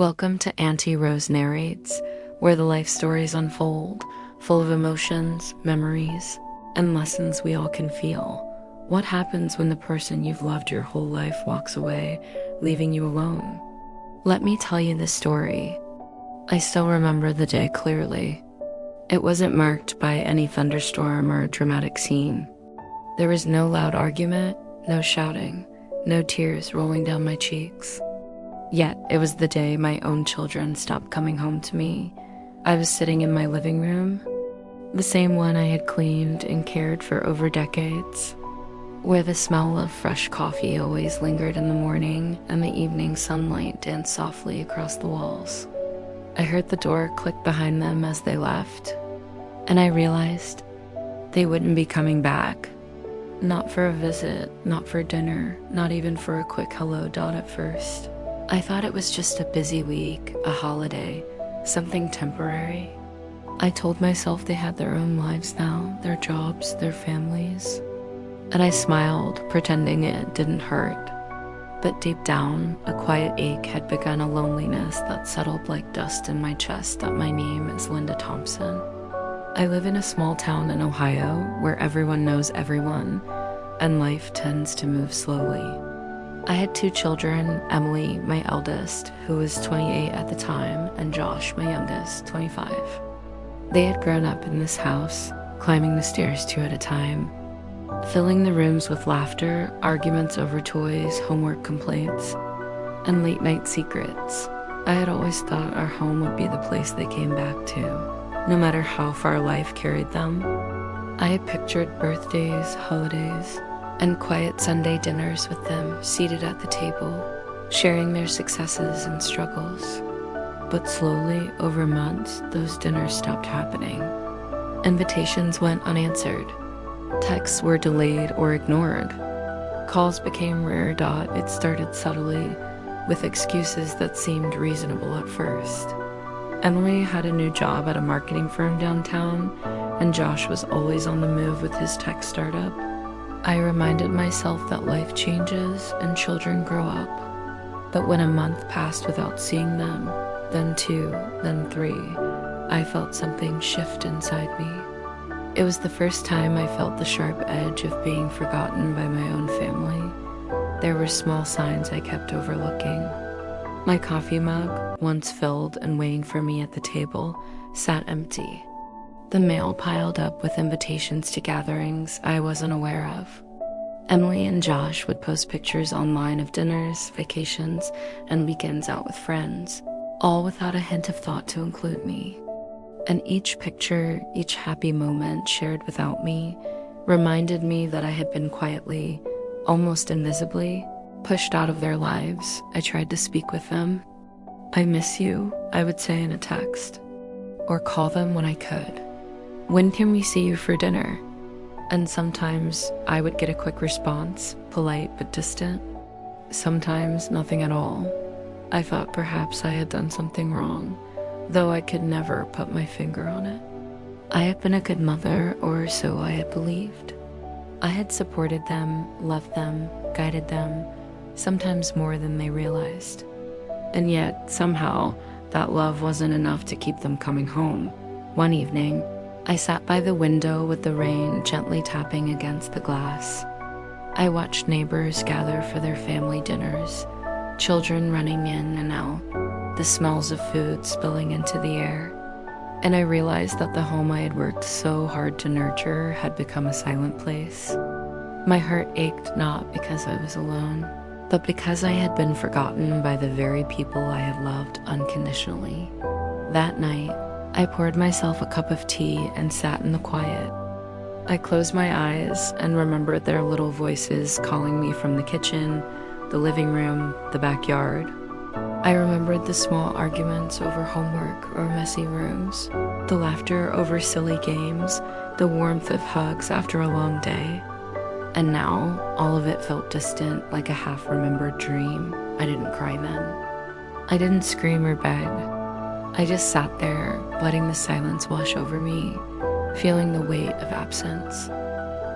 Welcome to Auntie Rose Narrates, where the life stories unfold, full of emotions, memories, and lessons we all can feel. What happens when the person you've loved your whole life walks away, leaving you alone? Let me tell you the story. I still remember the day clearly. It wasn't marked by any thunderstorm or dramatic scene. There was no loud argument, no shouting, no tears rolling down my cheeks. Yet it was the day my own children stopped coming home to me. I was sitting in my living room, the same one I had cleaned and cared for over decades, where the smell of fresh coffee always lingered in the morning and the evening sunlight danced softly across the walls. I heard the door click behind them as they left, and I realized they wouldn't be coming back. Not for a visit, not for dinner, not even for a quick hello dot at first. I thought it was just a busy week, a holiday, something temporary. I told myself they had their own lives now, their jobs, their families. And I smiled, pretending it didn't hurt. But deep down, a quiet ache had begun, a loneliness that settled like dust in my chest that my name is Linda Thompson. I live in a small town in Ohio where everyone knows everyone, and life tends to move slowly. I had two children, Emily, my eldest, who was 28 at the time, and Josh, my youngest, 25. They had grown up in this house, climbing the stairs two at a time, filling the rooms with laughter, arguments over toys, homework complaints, and late-night secrets. I had always thought our home would be the place they came back to, no matter how far life carried them. I had pictured birthdays, holidays, and quiet Sunday dinners with them, seated at the table, sharing their successes and struggles. But slowly, over months, those dinners stopped happening. Invitations went unanswered. Texts were delayed or ignored. Calls became rare. It started subtly, with excuses that seemed reasonable at first. Emily had a new job at a marketing firm downtown, and Josh was always on the move with his tech startup. I reminded myself that life changes and children grow up. But when a month passed without seeing them, then two, then three, I felt something shift inside me. It was the first time I felt the sharp edge of being forgotten by my own family. There were small signs I kept overlooking. My coffee mug, once filled and waiting for me at the table, sat empty. The mail piled up with invitations to gatherings I wasn't aware of. Emily and Josh would post pictures online of dinners, vacations, and weekends out with friends, all without a hint of thought to include me. And each picture, each happy moment shared without me, reminded me that I had been quietly, almost invisibly, pushed out of their lives. I tried to speak with them. "I miss you," I would say in a text, or call them when I could. "When can we see you for dinner?" And sometimes I would get a quick response, polite but distant. Sometimes nothing at all. I thought perhaps I had done something wrong, though I could never put my finger on it. I had been a good mother, or so I had believed. I had supported them, loved them, guided them, sometimes more than they realized. And yet, somehow, that love wasn't enough to keep them coming home. One evening, I sat by the window with the rain gently tapping against the glass. I watched neighbors gather for their family dinners, children running in and out, the smells of food spilling into the air. And I realized that the home I had worked so hard to nurture had become a silent place. My heart ached not because I was alone, but because I had been forgotten by the very people I had loved unconditionally. That night, I poured myself a cup of tea and sat in the quiet. I closed my eyes and remembered their little voices calling me from the kitchen, the living room, the backyard. I remembered the small arguments over homework or messy rooms, the laughter over silly games, the warmth of hugs after a long day. And now, all of it felt distant, like a half-remembered dream. I didn't cry then. I didn't scream or beg. I just sat there, letting the silence wash over me, feeling the weight of absence.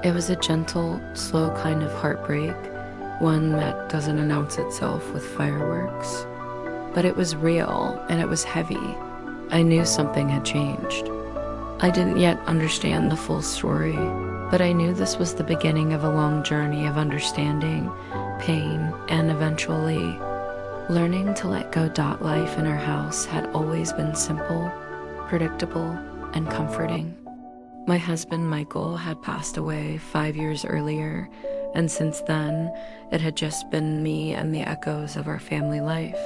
It was a gentle, slow kind of heartbreak, one that doesn't announce itself with fireworks. but it was real and it was heavy. I knew something had changed. I didn't yet understand the full story, but I knew this was the beginning of a long journey of understanding, pain, and eventually learning to let go. Life in our house had always been simple, predictable, and comforting. My husband Michael had passed away 5 years earlier, and since then, it had just been me and the echoes of our family life.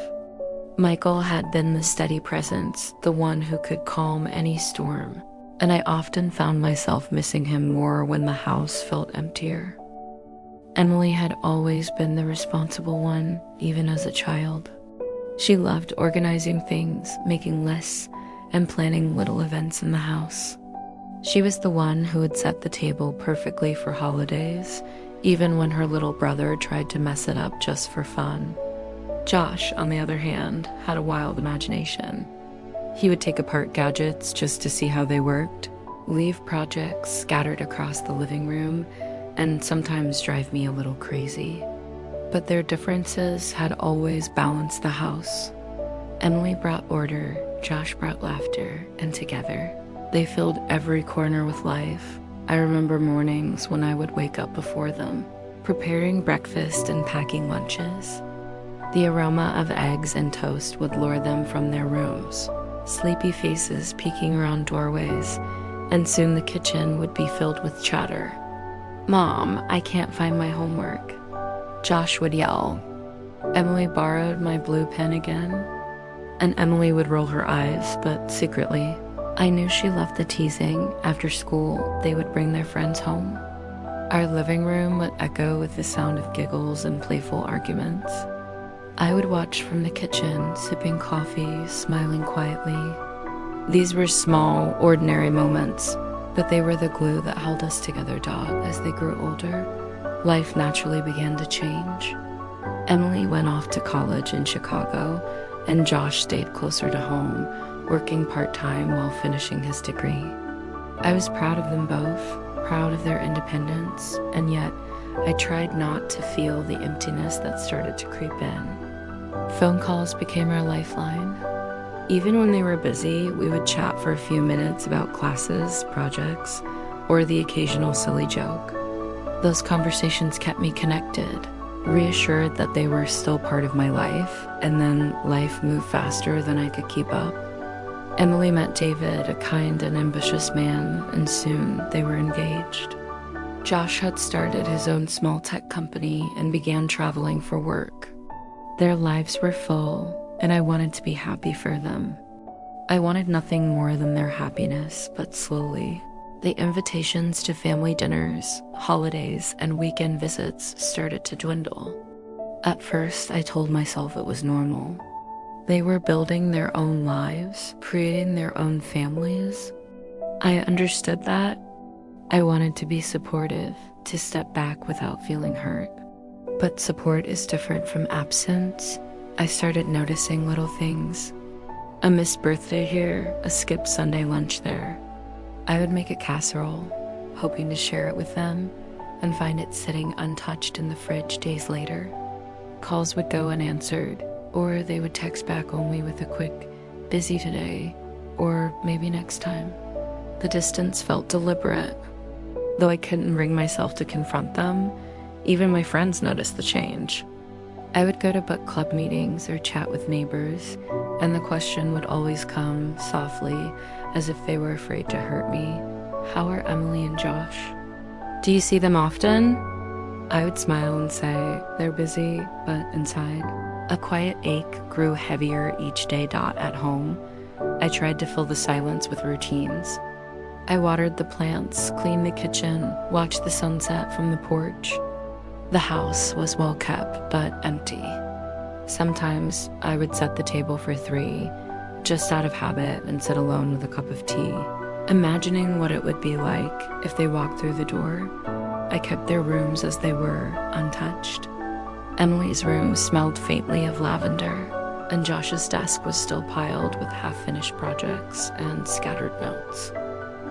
Michael had been the steady presence, the one who could calm any storm, and I often found myself missing him more when the house felt emptier. Emily had always been the responsible one, even as a child. She loved organizing things, making lists, and planning little events in the house. She was the one who would set the table perfectly for holidays, even when her little brother tried to mess it up just for fun. Josh, on the other hand, had a wild imagination. He would take apart gadgets just to see how they worked, leave projects scattered across the living room, and sometimes drive me a little crazy. But their differences had always balanced the house. Emily brought order, Josh brought laughter, and together, they filled every corner with life. I remember mornings when I would wake up before them, preparing breakfast and packing lunches. The aroma of eggs and toast would lure them from their rooms, sleepy faces peeking around doorways, and soon the kitchen would be filled with chatter. "Mom, I can't find my homework," Josh would yell. Emily borrowed my blue pen again, and Emily would roll her eyes, but secretly, I knew she loved the teasing. After school, they would bring their friends home. Our living room would echo with the sound of giggles and playful arguments. I would watch from the kitchen, sipping coffee, smiling quietly. These were small, ordinary moments, but they were the glue that held us together. As they grew older, life naturally began to change. Emily went off to college in Chicago, and Josh stayed closer to home, working part-time while finishing his degree. I was proud of them both, proud of their independence, and yet I tried not to feel the emptiness that started to creep in. Phone calls became our lifeline. Even when they were busy, we would chat for a few minutes about classes, projects, or the occasional silly joke. Those conversations kept me connected, reassured that they were still part of my life, and then life moved faster than I could keep up. Emily met David, a kind and ambitious man, and soon they were engaged. Josh had started his own small tech company and began traveling for work. Their lives were full, and I wanted to be happy for them. I wanted nothing more than their happiness, but slowly, the invitations to family dinners, holidays, and weekend visits started to dwindle. At first, I told myself it was normal. They were building their own lives, creating their own families. I understood that. I wanted to be supportive, to step back without feeling hurt. But support is different from absence. I started noticing little things. A missed birthday here, a skipped Sunday lunch there. I would make a casserole, hoping to share it with them, and find it sitting untouched in the fridge days later. Calls would go unanswered, or they would text back only with a quick, "busy today," or "maybe next time." The distance felt deliberate. Though I couldn't bring myself to confront them, even my friends noticed the change. I would go to book club meetings or chat with neighbors, and the question would always come softly, as if they were afraid to hurt me. "How are Emily and Josh? Do you see them often?" I would smile and say, "They're busy," but inside, a quiet ache grew heavier each day. At home, I tried to fill the silence with routines. I watered the plants, cleaned the kitchen, watched the sunset from the porch. The house was well kept, but empty. Sometimes I would set the table for 3, just out of habit, and sit alone with a cup of tea, imagining what it would be like if they walked through the door. I kept their rooms as they were, untouched. Emily's room smelled faintly of lavender, and Josh's desk was still piled with half-finished projects and scattered notes.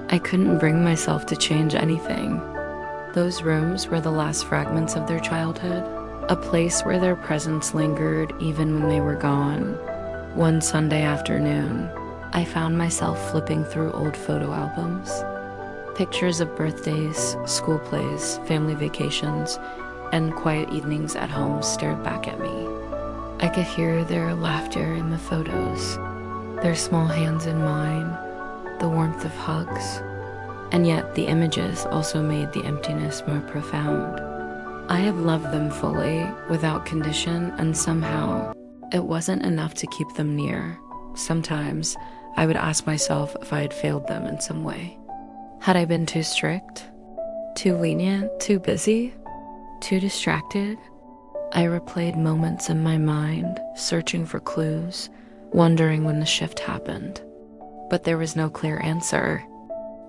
I couldn't bring myself to change anything. Those rooms were the last fragments of their childhood, a place where their presence lingered even when they were gone. One Sunday afternoon, I found myself flipping through old photo albums. Pictures of birthdays, school plays, family vacations, and quiet evenings at home stared back at me. I could hear their laughter in the photos, their small hands in mine, the warmth of hugs, and yet the images also made the emptiness more profound. I had loved them fully, without condition, and somehow it wasn't enough to keep them near. Sometimes I would ask myself if I had failed them in some way. Had I been too strict? Too lenient? Too busy? Too distracted? I replayed moments in my mind, searching for clues, wondering when the shift happened. But there was no clear answer.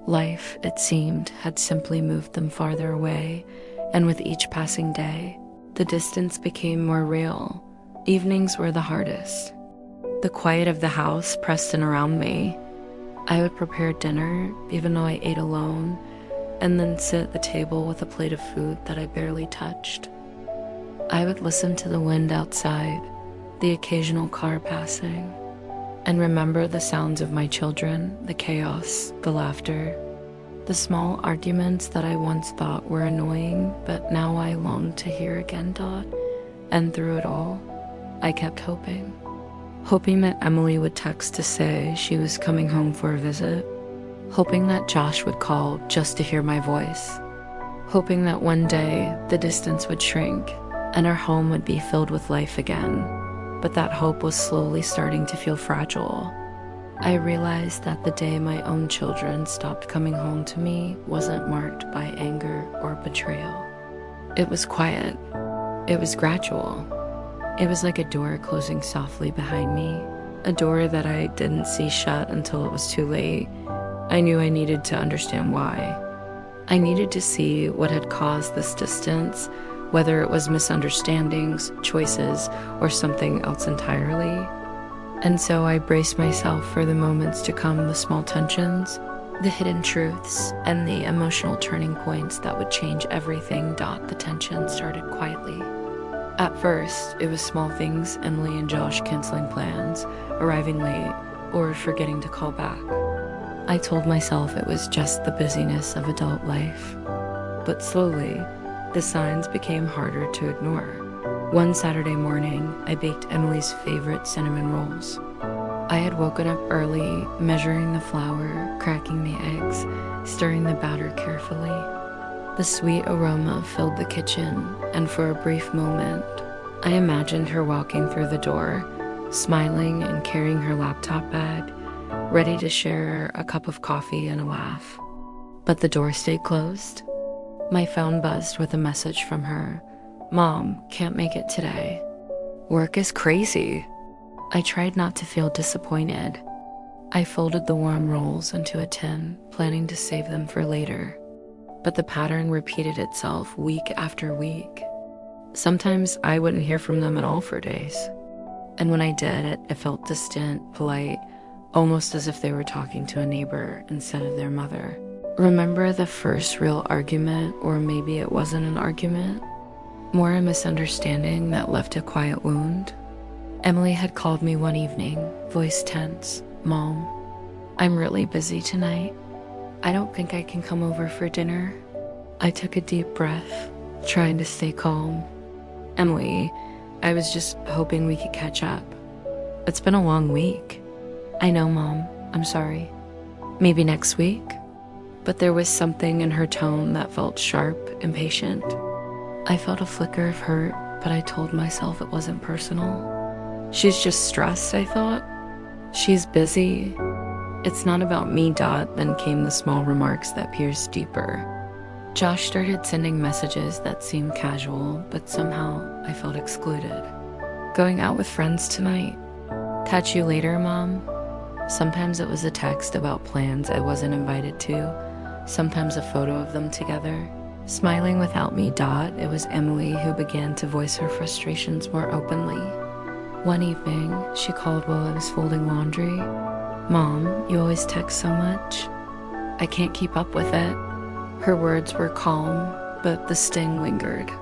Life, it seemed, had simply moved them farther away, and with each passing day, the distance became more real. Evenings were the hardest. The quiet of the house pressed in around me. I would prepare dinner, even though I ate alone, and then sit at the table with a plate of food that I barely touched. I would listen to the wind outside, the occasional car passing, and remember the sounds of my children, the chaos, the laughter, the small arguments that I once thought were annoying, but now I longed to hear again, Dot. And through it all, I kept hoping that Emily would text to say she was coming home for a visit, hoping that Josh would call just to hear my voice, hoping that one day the distance would shrink and our home would be filled with life again. But that hope was slowly starting to feel fragile. I realized that the day my own children stopped coming home to me wasn't marked by anger or betrayal. It was quiet. It was gradual. It was like a door closing softly behind me, a door that I didn't see shut until it was too late. I knew I needed to understand why. I needed to see what had caused this distance, whether it was misunderstandings, choices, or something else entirely. And so I braced myself for the moments to come, the small tensions, the hidden truths, and the emotional turning points that would change everything. The tension started quietly. At first, it was small things, Emily and Josh canceling plans, arriving late, or forgetting to call back. I told myself it was just the busyness of adult life. But slowly, the signs became harder to ignore. One Saturday morning, I baked Emily's favorite cinnamon rolls. I had woken up early, measuring the flour, cracking the eggs, stirring the batter carefully. The sweet aroma filled the kitchen, and for a brief moment, I imagined her walking through the door, smiling and carrying her laptop bag, ready to share a cup of coffee and a laugh. But the door stayed closed. My phone buzzed with a message from her. "Mom, can't make it today. Work is crazy." I tried not to feel disappointed. I folded the warm rolls into a tin, planning to save them for later. But the pattern repeated itself week after week. Sometimes I wouldn't hear from them at all for days. And when I did, it felt distant, polite, almost as if they were talking to a neighbor instead of their mother. Remember the first real argument, or maybe it wasn't an argument, more a misunderstanding that left a quiet wound? Emily had called me one evening, voice tense. "Mom, I'm really busy tonight. I don't think I can come over for dinner." I took a deep breath, trying to stay calm. "Emily, I was just hoping we could catch up. It's been a long week." "I know, Mom. I'm sorry. Maybe next week?" But there was something in her tone that felt sharp, impatient. I felt a flicker of hurt, but I told myself it wasn't personal. "She's just stressed," I thought. "She's busy. It's not about me." Then came the small remarks that pierced deeper. Josh started sending messages that seemed casual, but somehow I felt excluded. "Going out with friends tonight. Catch you later, Mom." Sometimes it was a text about plans I wasn't invited to, sometimes a photo of them together. Smiling without me. It was Emily who began to voice her frustrations more openly. One evening, she called while I was folding laundry. "Mom, you always text so much. I can't keep up with it." Her words were calm, but the sting lingered.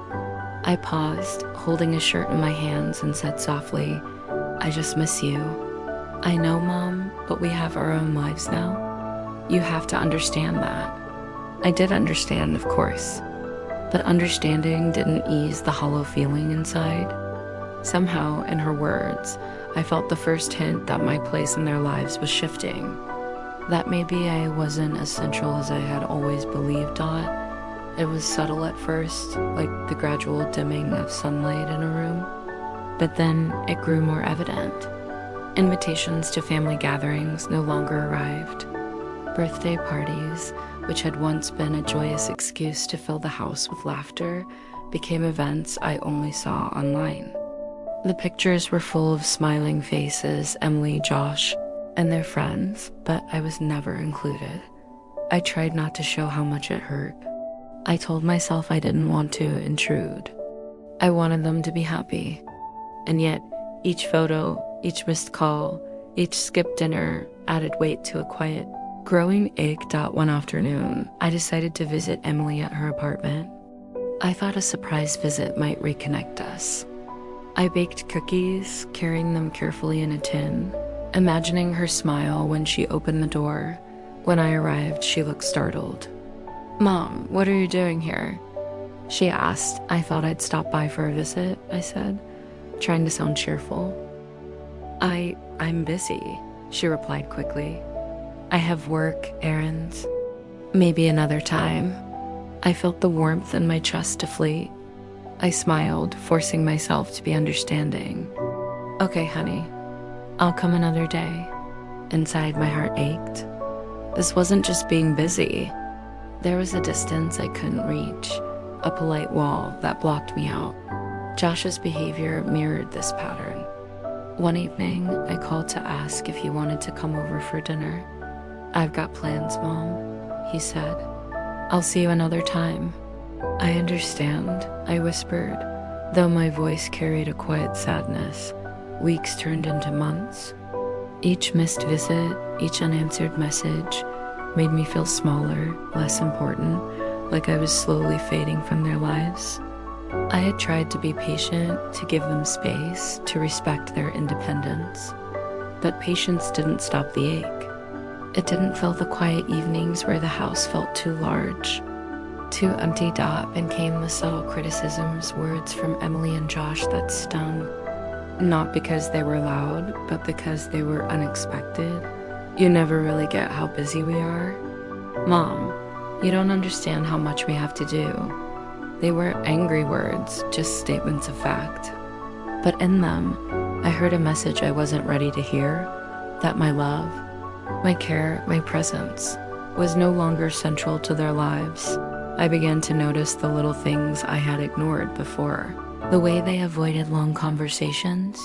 I paused, holding a shirt in my hands, and said softly, "I just miss you." I know, Mom, but we have our own lives now. You have to understand that. I did understand, of course, but understanding didn't ease the hollow feeling inside. Somehow, in her words, I felt the first hint that my place in their lives was shifting. That maybe I wasn't as central as I had always believed, Dot. It was subtle at first, like the gradual dimming of sunlight in a room. But then it grew more evident. Invitations to family gatherings no longer arrived. Birthday parties, which had once been a joyous excuse to fill the house with laughter, became events I only saw online. The pictures were full of smiling faces, Emily, Josh, and their friends, but I was never included. I tried not to show how much it hurt. I told myself I didn't want to intrude. I wanted them to be happy. And yet, each photo, each missed call, each skipped dinner added weight to a quiet, growing ache. One afternoon, I decided to visit Emily at her apartment. I thought a surprise visit might reconnect us. I baked cookies, carrying them carefully in a tin, imagining her smile when she opened the door. When I arrived, she looked startled. "Mom, what are you doing here?" she asked. "I thought I'd stop by for a visit," I said, trying to sound cheerful. I'm busy," she replied quickly. "I have work, errands. Maybe another time." I felt the warmth in my chest deflate. I smiled, forcing myself to be understanding. "Okay, honey, I'll come another day." Inside, my heart ached. This wasn't just being busy. There was a distance I couldn't reach, a polite wall that blocked me out. Josh's behavior mirrored this pattern. One evening, I called to ask if he wanted to come over for dinner. "I've got plans, Mom," he said. "I'll see you another time." "I understand," I whispered, though my voice carried a quiet sadness. Weeks turned into months. Each missed visit, each unanswered message made me feel smaller, less important, like I was slowly fading from their lives. I had tried to be patient, to give them space, to respect their independence. But patience didn't stop the ache. It didn't fill the quiet evenings where the house felt too large, too empty. And came the subtle criticisms, words from Emily and Josh that stung. Not because they were loud, but because they were unexpected. "You never really get how busy we are. Mom, you don't understand how much we have to do." They weren't angry words, just statements of fact. But in them, I heard a message I wasn't ready to hear, that my love, my care, my presence was no longer central to their lives. I began to notice the little things I had ignored before. The way they avoided long conversations,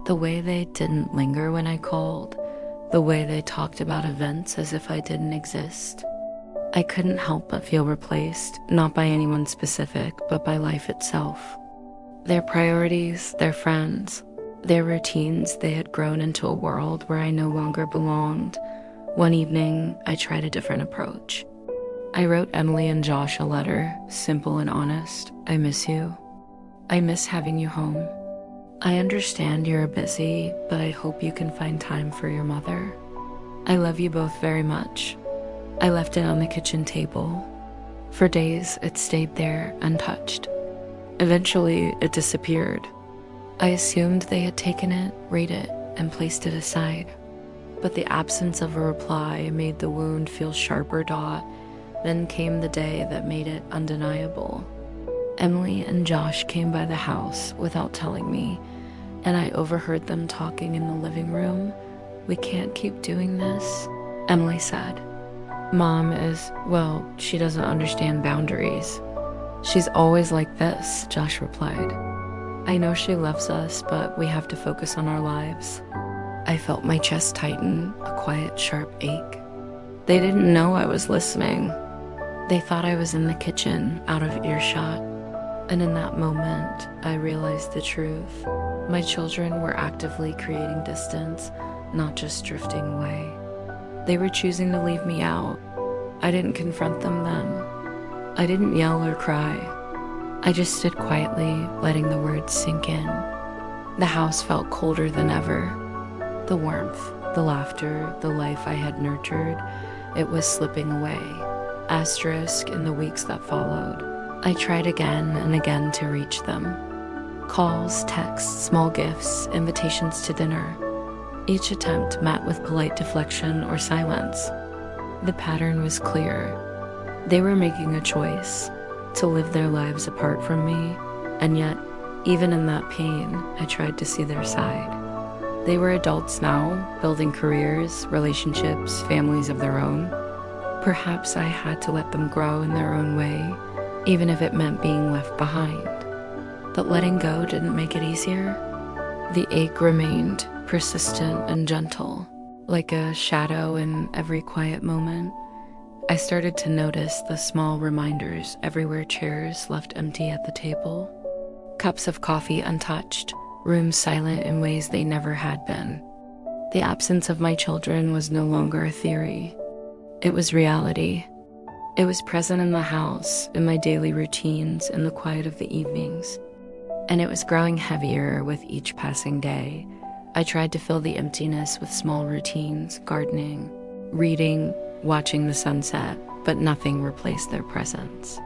the way they didn't linger when I called, the way they talked about events as if I didn't exist. I couldn't help but feel replaced, not by anyone specific, but by life itself. Their priorities, their friends, their routines, they had grown into a world where I no longer belonged. One evening, I tried a different approach. I wrote Emily and Josh a letter, simple and honest. "I miss you. I miss having you home. I understand you're busy, but I hope you can find time for your mother. I love you both very much." I left it on the kitchen table. For days, it stayed there, untouched. Eventually, it disappeared. I assumed they had taken it, read it, and placed it aside. But the absence of a reply made the wound feel sharper. Then came the day that made it undeniable. Emily and Josh came by the house without telling me, and I overheard them talking in the living room. "We can't keep doing this," Emily said. "Mom is, well, she doesn't understand boundaries." "She's always like this," Josh replied. "I know she loves us, but we have to focus on our lives." I felt my chest tighten, a quiet, sharp ache. They didn't know I was listening. They thought I was in the kitchen, out of earshot. And in that moment, I realized the truth. My children were actively creating distance, not just drifting away. They were choosing to leave me out. I didn't confront them then. I didn't yell or cry. I just stood quietly, letting the words sink in. The house felt colder than ever. The warmth, the laughter, the life I had nurtured, it was slipping away. Asterisk in the weeks that followed. I tried again and again to reach them. Calls, texts, small gifts, invitations to dinner. Each attempt met with polite deflection or silence. The pattern was clear. They were making a choice to live their lives apart from me, and yet, even in that pain, I tried to see their side. They were adults now, building careers, relationships, families of their own. Perhaps I had to let them grow in their own way, even if it meant being left behind. But letting go didn't make it easier. The ache remained, persistent and gentle, like a shadow in every quiet moment. I started to notice the small reminders everywhere: chairs left empty at the table, cups of coffee untouched, rooms silent in ways they never had been. The absence of my children was no longer a theory. It was reality. It was present in the house, in my daily routines, in the quiet of the evenings. And it was growing heavier with each passing day. I tried to fill the emptiness with small routines: gardening, reading, watching the sunset, but nothing replaced their presence.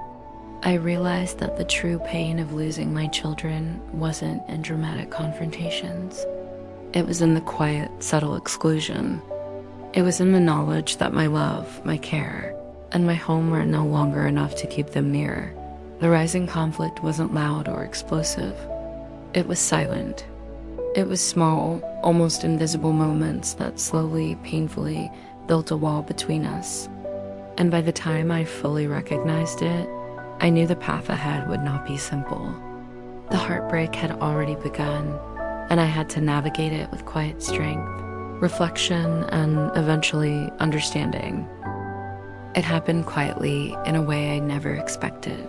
I realized that the true pain of losing my children wasn't in dramatic confrontations. It was in the quiet, subtle exclusion. It was in the knowledge that my love, my care, and my home were no longer enough to keep them near. The rising conflict wasn't loud or explosive. It was silent. It was small, almost invisible moments that slowly, painfully built a wall between us. And by the time I fully recognized it, I knew the path ahead would not be simple. The heartbreak had already begun, and I had to navigate it with quiet strength, reflection, and eventually understanding. It happened quietly in a way I never expected.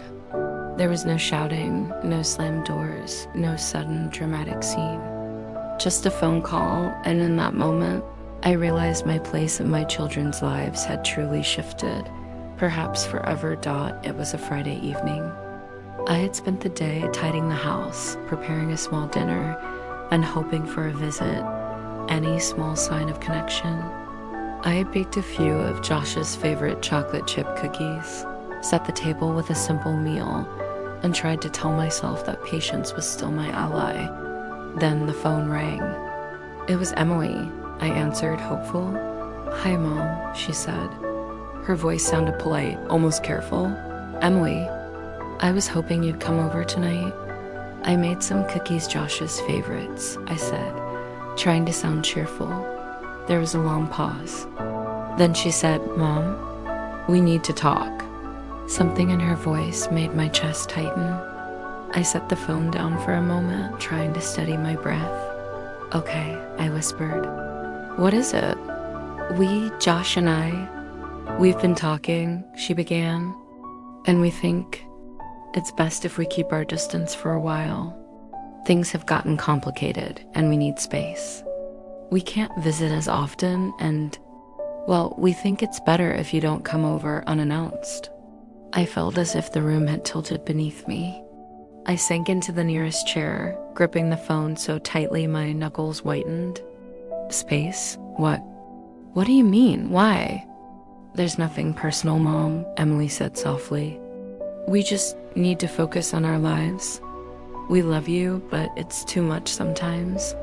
There was no shouting, no slammed doors, no sudden dramatic scene. Just a phone call, and in that moment, I realized my place in my children's lives had truly shifted. Perhaps forever. It was a Friday evening. I had spent the day tidying the house, preparing a small dinner, and hoping for a visit, any small sign of connection. I had baked a few of Josh's favorite chocolate chip cookies, set the table with a simple meal, and tried to tell myself that patience was still my ally. Then the phone rang. It was Emily. I answered, hopeful. "Hi, Mom," she said. Her voice sounded polite, almost careful. "Emily, I was hoping you'd come over tonight. I made some cookies Josh's favorites," I said, trying to sound cheerful. There was a long pause. Then she said, "Mom, we need to talk." Something in her voice made my chest tighten. I set the phone down for a moment, trying to steady my breath. "Okay," I whispered. "What is it?" Josh and we've been talking," she began, "and we think it's best if we keep our distance for a while. Things have gotten complicated, and we need space. We can't visit as often, and, well, we think it's better if you don't come over unannounced." I felt as if the room had tilted beneath me. I sank into the nearest chair, gripping the phone so tightly my knuckles whitened. "Space? What? What do you mean? Why?" "There's nothing personal, Mom," Emily said softly. "We just need to focus on our lives. We love you, but it's too much sometimes.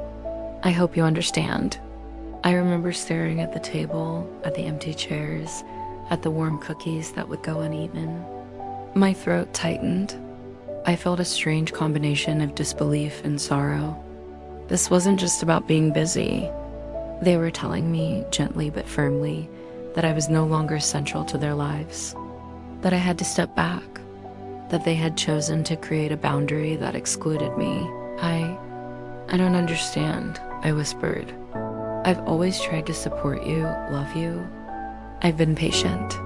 I hope you understand." I remember staring at the table, at the empty chairs, at the warm cookies that would go uneaten. My throat tightened. I felt a strange combination of disbelief and sorrow. This wasn't just about being busy. They were telling me, gently but firmly, that I was no longer central to their lives, that I had to step back, that they had chosen to create a boundary that excluded me. I don't understand," I whispered. "I've always tried to support you, love you. I've been patient."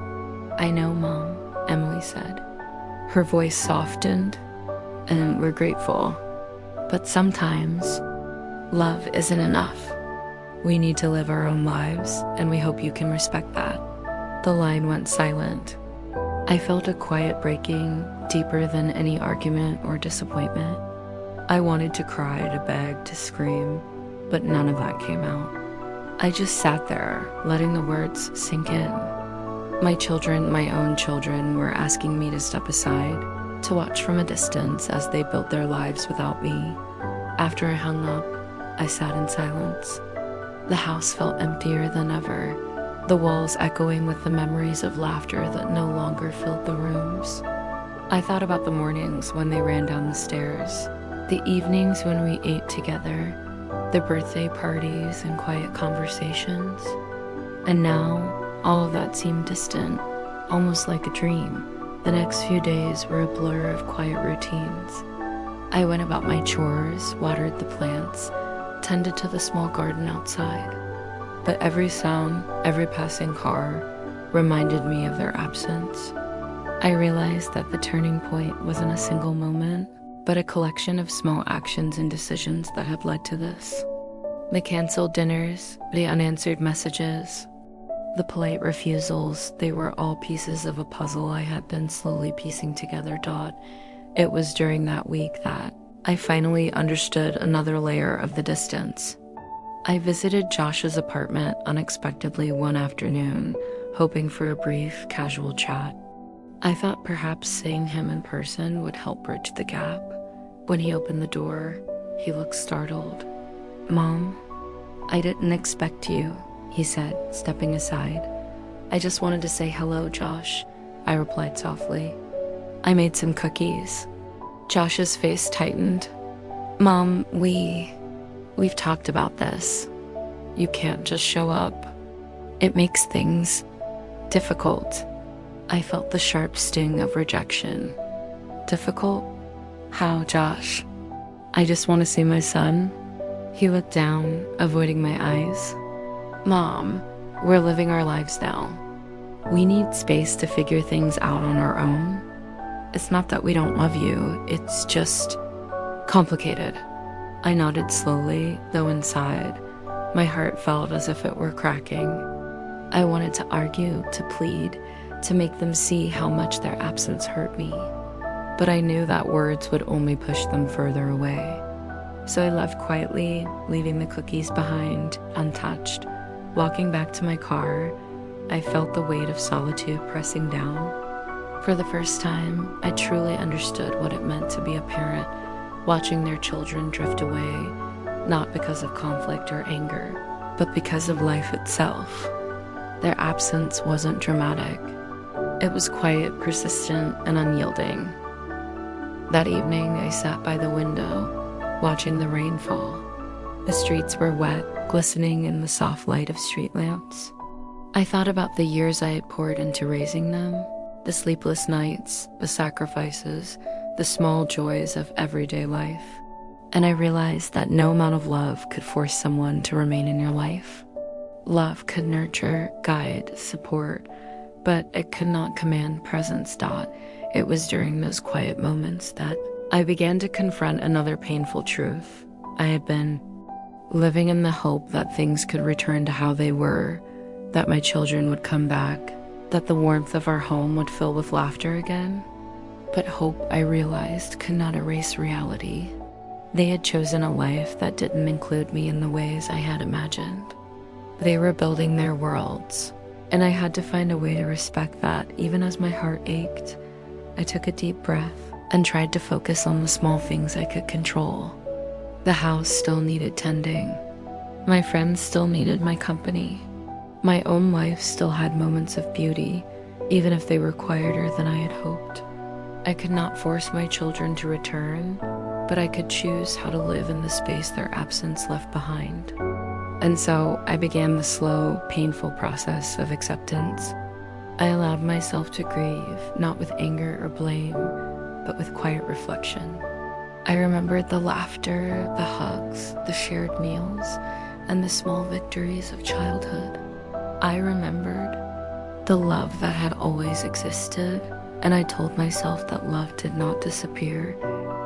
"I know, Mom," Emily said. Her voice softened, and we're grateful. But sometimes, love isn't enough. We need to live our own lives, and we hope you can respect that." The line went silent. I felt a quiet breaking, deeper than any argument or disappointment. I wanted to cry, to beg, to scream, but none of that came out. I just sat there, letting the words sink in. My children, my own children, were asking me to step aside, to watch from a distance as they built their lives without me. After I hung up, I sat in silence. The house felt emptier than ever, the walls echoing with the memories of laughter that no longer filled the rooms. I thought about the mornings when they ran down the stairs, the evenings when we ate together, the birthday parties and quiet conversations. And now, all of that seemed distant, almost like a dream. The next few days were a blur of quiet routines. I went about my chores, watered the plants, tended to the small garden outside. But every sound, every passing car, reminded me of their absence. I realized that the turning point wasn't a single moment, but a collection of small actions and decisions that had led to this. The canceled dinners, the unanswered messages, the polite refusals, they were all pieces of a puzzle I had been slowly piecing together. It was during that week that I finally understood another layer of the distance. I visited Josh's apartment unexpectedly one afternoon, hoping for a brief, casual chat. I thought perhaps seeing him in person would help bridge the gap. When he opened the door, he looked startled. "Mom, I didn't expect you," he said, stepping aside. "I just wanted to say hello, Josh," I replied softly. "I made some cookies." Josh's face tightened. "Mom, we've talked about this. You can't just show up. It makes things difficult." I felt the sharp sting of rejection. Difficult? How, Josh? "I just want to see my son." He looked down, avoiding my eyes. "Mom, we're living our lives now. We need space to figure things out on our own. It's not that we don't love you, it's just complicated." I nodded slowly, though inside, my heart felt as if it were cracking. I wanted to argue, to plead, to make them see how much their absence hurt me. But I knew that words would only push them further away. So I left quietly, leaving the cookies behind, untouched. Walking back to my car, I felt the weight of solitude pressing down. For the first time, I truly understood what it meant to be a parent, watching their children drift away, not because of conflict or anger, but because of life itself. Their absence wasn't dramatic. It was quiet, persistent, and unyielding. That evening, I sat by the window, watching the rain fall. The streets were wet, glistening in the soft light of street lamps. I thought about the years I had poured into raising them, the sleepless nights, the sacrifices, the small joys of everyday life. And I realized that no amount of love could force someone to remain in your life. Love could nurture, guide, support, but it could not command presence. It was during those quiet moments that I began to confront another painful truth. I had been living in the hope that things could return to how they were, that my children would come back, that the warmth of our home would fill with laughter again. But hope, I realized, could not erase reality. They had chosen a life that didn't include me in the ways I had imagined. They were building their worlds, and I had to find a way to respect that. Even as my heart ached, I took a deep breath and tried to focus on the small things I could control. The house still needed tending. My friends still needed my company. My own life still had moments of beauty, even if they were quieter than I had hoped. I could not force my children to return, but I could choose how to live in the space their absence left behind. And so I began the slow, painful process of acceptance. I allowed myself to grieve, not with anger or blame, but with quiet reflection. I remembered the laughter, the hugs, the shared meals, and the small victories of childhood. I remembered the love that had always existed, and I told myself that love did not disappear,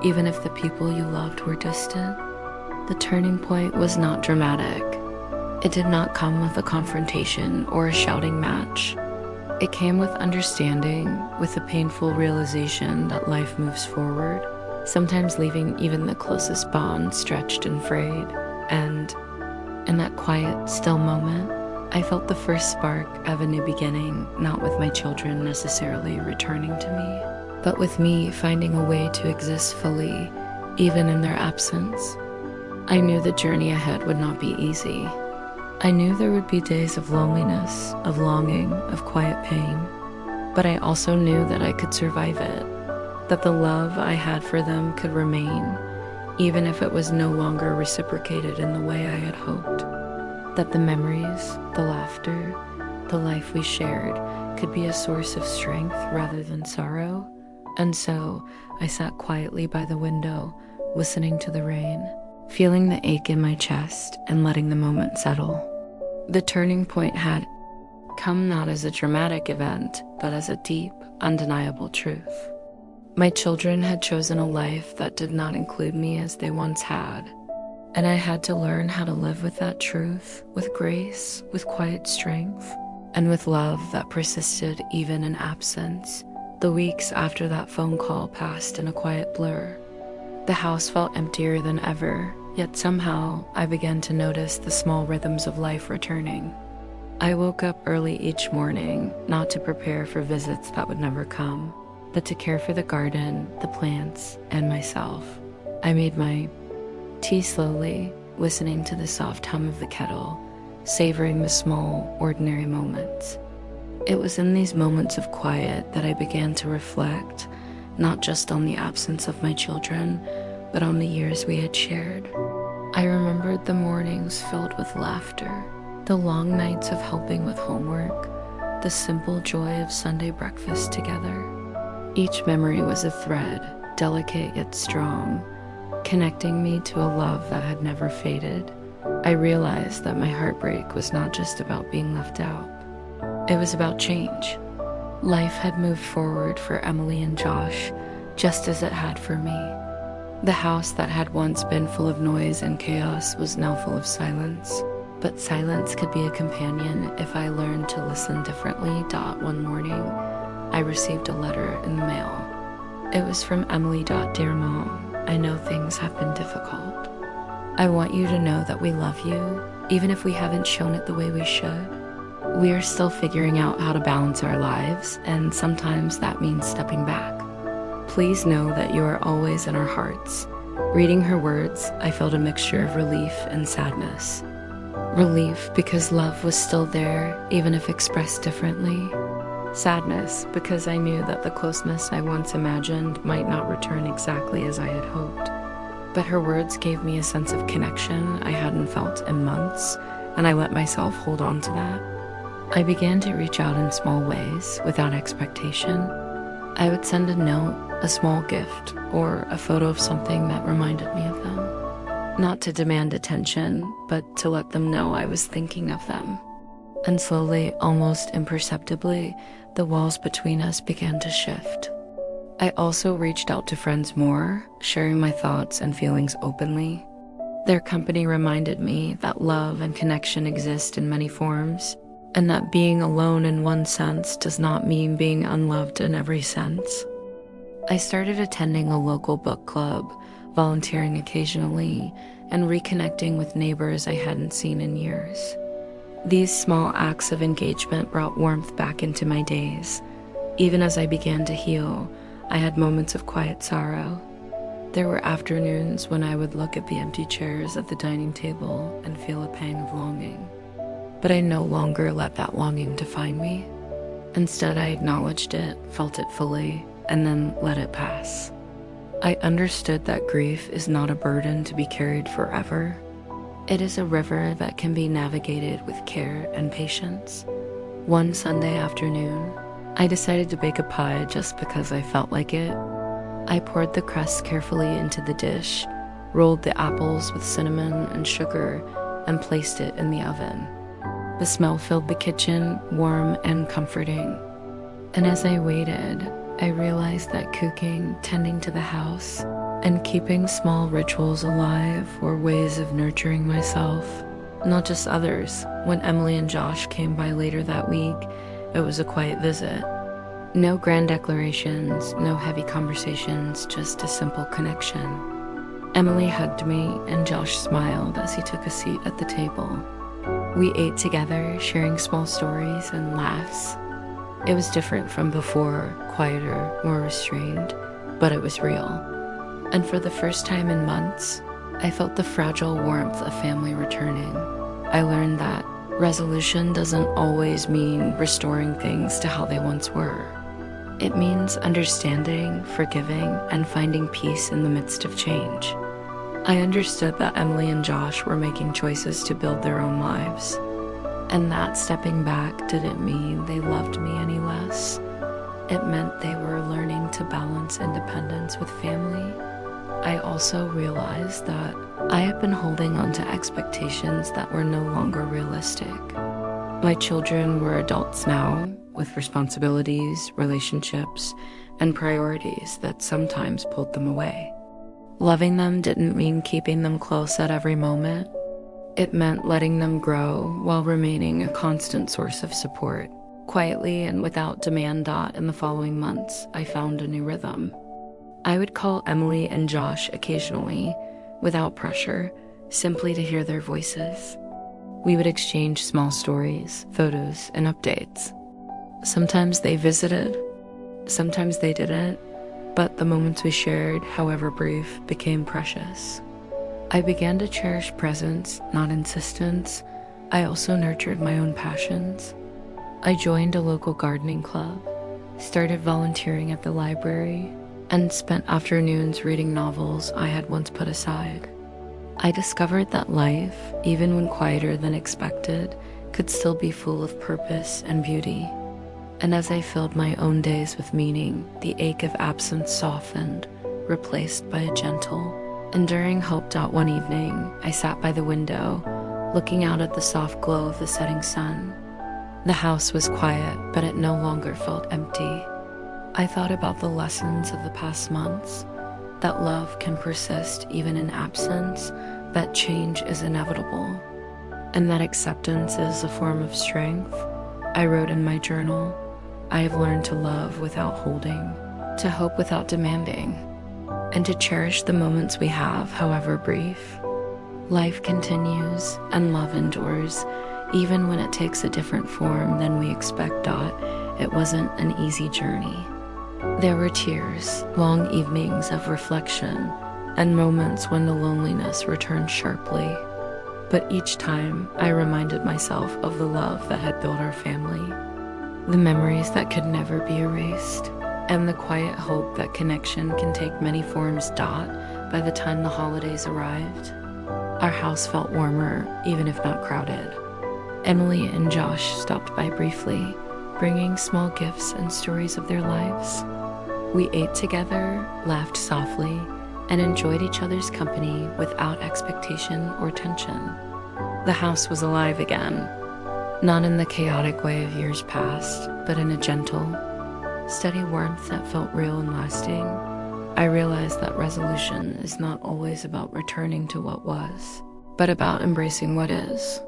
even if the people you loved were distant. The turning point was not dramatic. It did not come with a confrontation or a shouting match. It came with understanding, with the painful realization that life moves forward, sometimes leaving even the closest bond stretched and frayed. And In that quiet, still moment, I felt the first spark of a new beginning, not with my children necessarily returning to me, but with me finding a way to exist fully, even in their absence. I knew the journey ahead would not be easy. I knew there would be days of loneliness, of longing, of quiet pain, but I also knew that I could survive it, that the love I had for them could remain, even if it was no longer reciprocated in the way I had hoped, that the memories, the laughter, the life we shared could be a source of strength rather than sorrow. And so I sat quietly by the window, listening to the rain, feeling the ache in my chest and letting the moment settle. The turning point had come not as a dramatic event, but as a deep, undeniable truth. My children had chosen a life that did not include me as they once had, and I had to learn how to live with that truth, with grace, with quiet strength, and with love that persisted even in absence. The weeks after that phone call passed in a quiet blur. The house felt emptier than ever, yet somehow I began to notice the small rhythms of life returning. I woke up early each morning, not to prepare for visits that would never come, but to care for the garden, the plants, and myself. I made my tea slowly, listening to the soft hum of the kettle, savoring the small, ordinary moments. It was in these moments of quiet that I began to reflect, not just on the absence of my children, but on the years we had shared. I remembered the mornings filled with laughter, the long nights of helping with homework, the simple joy of Sunday breakfast together. Each memory was a thread, delicate yet strong, connecting me to a love that had never faded. I realized that my heartbreak was not just about being left out. It was about change. Life had moved forward for Emily and Josh, just as it had for me. The house that had once been full of noise and chaos was now full of silence. But silence could be a companion if I learned to listen differently. One morning, I received a letter in the mail. It was from Emily. Dear Mom, I know things have been difficult. I want you to know that we love you, even if we haven't shown it the way we should. We are still figuring out how to balance our lives, and sometimes that means stepping back. Please know that you are always in our hearts. Reading her words, I felt a mixture of relief and sadness. Relief because love was still there, even if expressed differently. Sadness because I knew that the closeness I once imagined might not return exactly as I had hoped. But her words gave me a sense of connection I hadn't felt in months, and I let myself hold on to that. I began to reach out in small ways, without expectation. I would send a note, a small gift, or a photo of something that reminded me of them. Not to demand attention, but to let them know I was thinking of them. And slowly, almost imperceptibly, the walls between us began to shift. I also reached out to friends more, sharing my thoughts and feelings openly. Their company reminded me that love and connection exist in many forms, and that being alone in one sense does not mean being unloved in every sense. I started attending a local book club, volunteering occasionally, and reconnecting with neighbors I hadn't seen in years. These small acts of engagement brought warmth back into my days. Even as I began to heal, I had moments of quiet sorrow. There were afternoons when I would look at the empty chairs at the dining table and feel a pang of longing. But I no longer let that longing define me. Instead, I acknowledged it, felt it fully, and then let it pass. I understood that grief is not a burden to be carried forever. It is a river that can be navigated with care and patience. One Sunday afternoon, I decided to bake a pie just because I felt like it. I poured the crust carefully into the dish, rolled the apples with cinnamon and sugar, and placed it in the oven. The smell filled the kitchen, warm and comforting. And as I waited, I realized that cooking, tending to the house, and keeping small rituals alive were ways of nurturing myself, not just others. When Emily and Josh came by later that week, it was a quiet visit. No grand declarations, no heavy conversations, just a simple connection. Emily hugged me, and Josh smiled as he took a seat at the table. We ate together, sharing small stories and laughs. It was different from before, quieter, more restrained, but it was real. And for the first time in months, I felt the fragile warmth of family returning. I learned that resolution doesn't always mean restoring things to how they once were. It means understanding, forgiving, and finding peace in the midst of change. I understood that Emily and Josh were making choices to build their own lives, and that stepping back didn't mean they loved me any less. It meant they were learning to balance independence with family. I also realized that I had been holding on to expectations that were no longer realistic. My children were adults now, with responsibilities, relationships, and priorities that sometimes pulled them away. Loving them didn't mean keeping them close at every moment. It meant letting them grow while remaining a constant source of support. Quietly and without demand. In the following months, I found a new rhythm. I would call Emily and Josh occasionally, without pressure, simply to hear their voices. We would exchange small stories, photos, and updates. Sometimes they visited, sometimes they didn't, but the moments we shared, however brief, became precious. I began to cherish presence, not insistence. I also nurtured my own passions. I joined a local gardening club, started volunteering at the library, and spent afternoons reading novels I had once put aside. I discovered that life, even when quieter than expected, could still be full of purpose and beauty. And as I filled my own days with meaning, the ache of absence softened, replaced by a gentle, enduring hope. One evening, I sat by the window, looking out at the soft glow of the setting sun. The house was quiet, but it no longer felt empty. I thought about the lessons of the past months, that love can persist even in absence, that change is inevitable, and that acceptance is a form of strength. I wrote in my journal, I have learned to love without holding, to hope without demanding, and to cherish the moments we have, however brief. Life continues and love endures, even when it takes a different form than we expect. It wasn't an easy journey. There were tears, long evenings of reflection, and moments when the loneliness returned sharply. But each time, I reminded myself of the love that had built our family, the memories that could never be erased, and the quiet hope that connection can take many forms. By the time the holidays arrived, our house felt warmer, even if not crowded. Emily and Josh stopped by briefly, bringing small gifts and stories of their lives. We ate together, laughed softly, and enjoyed each other's company without expectation or tension. The house was alive again, not in the chaotic way of years past, but in a gentle, steady warmth that felt real and lasting. I realized that resolution is not always about returning to what was, but about embracing what is.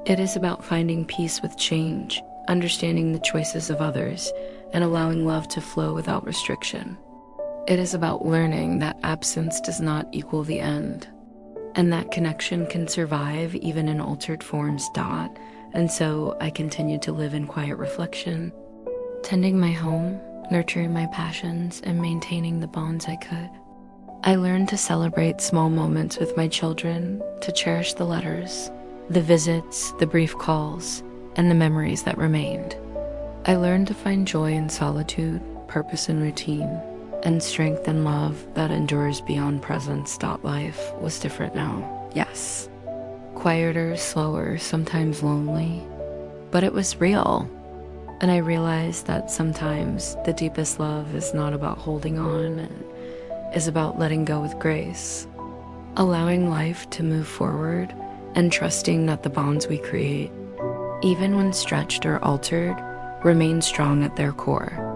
It is about finding peace with change, understanding the choices of others, and allowing love to flow without restriction. It is about learning that absence does not equal the end, and that connection can survive even in altered forms. And so I continued to live in quiet reflection, tending my home, nurturing my passions, and maintaining the bonds I could. I learned to celebrate small moments with my children, to cherish the letters, the visits, the brief calls, and the memories that remained. I learned to find joy in solitude, purpose in routine, and strength in love that endures beyond presence. Life was different now, yes. Quieter, slower, sometimes lonely, but it was real. And I realized that sometimes the deepest love is not about holding on, and is about letting go with grace, allowing life to move forward, and trusting that the bonds we create, even when stretched or altered, remain strong at their core.